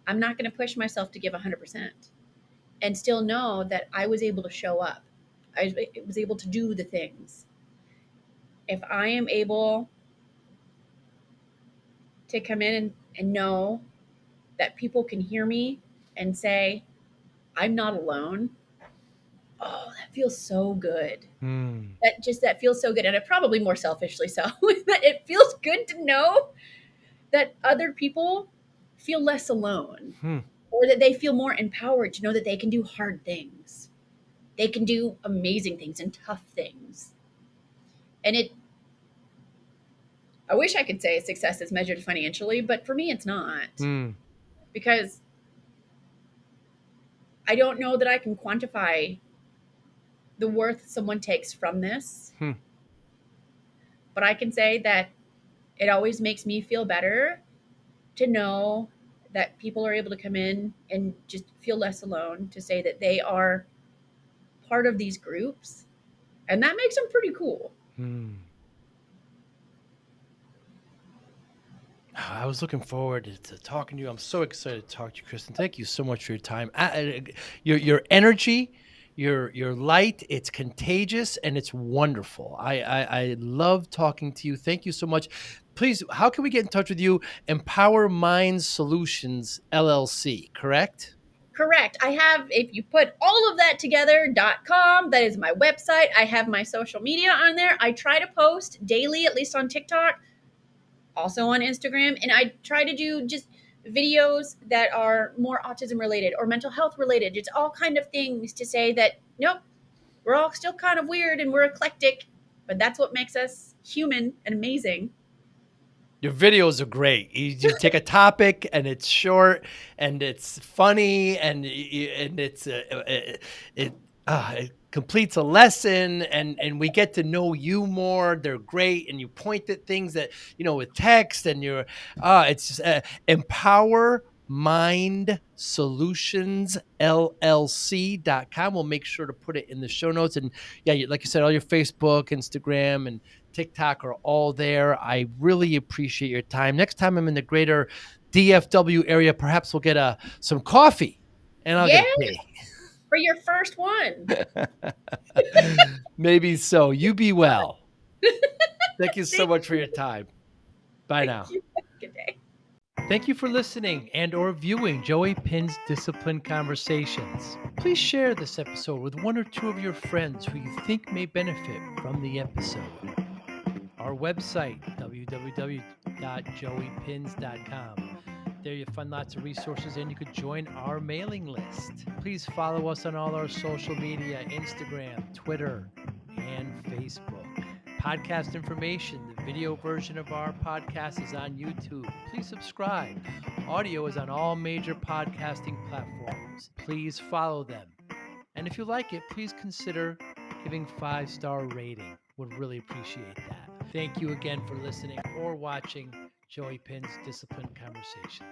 I'm not going to push myself to give 100% and still know that I was able to show up. I was able to do the things. If I am able to come in and know that people can hear me and say, I'm not alone, oh, that feels so good. mm, That feels so good. And it probably more selfishly so, that it feels good to know that other people feel less alone hmm. or that they feel more empowered to know that they can do hard things. They can do amazing things and tough things. And I wish I could say success is measured financially, but for me, it's not Mm, because I don't know that I can quantify the worth someone takes from this, hmm. but I can say that it always makes me feel better to know that people are able to come in and just feel less alone, to say that they are part of these groups. And that makes them pretty cool. Hmm. I was looking forward to talking to you. I'm so excited to talk to you, Kristen. Thank you so much for your time. Your energy, your light, it's contagious and it's wonderful. I love talking to you. Thank you so much. Please, how can we get in touch with you? Empower Mind Solutions LLC, correct? Correct. I have, if you put all of that together.com, that is my website. I have my social media on there. I try to post daily, at least on TikTok, also on Instagram. And I try to do just videos that are more autism related or mental health related. It's all kind of things to say that, nope, we're all still kind of weird and we're eclectic, but that's what makes us human and amazing. Your videos are great. You take a topic and it's short and it's funny and it it completes a lesson and we get to know you more. They're great and you point at things that with text and you're it's just Empower Mind Solutions LLC.com. We'll make sure to put it in the show notes. And yeah, like you said, all your Facebook, Instagram, and TikTok are all there. I really appreciate your time. Next time I'm in the greater DFW area, perhaps we'll get some coffee and I'll get Yeah, a tea. for your first one. Maybe so. You be well. Thank you so Thank much for your you. time. Bye Thank now. you. Good day. Thank you for listening and or viewing Joey Pinz Discipline Conversations. Please share this episode with one or two of your friends who you think may benefit from the episode. Our website, www.joeypins.com. There you'll find lots of resources and you could join our mailing list. Please follow us on all our social media, Instagram, Twitter, and Facebook. Podcast information, the video version of our podcast is on YouTube. Please subscribe. Audio is on all major podcasting platforms. Please follow them. And if you like it, please consider giving 5-star rating. Would really appreciate that. Thank you again for listening or watching Joey Pin's Discipline Conversations.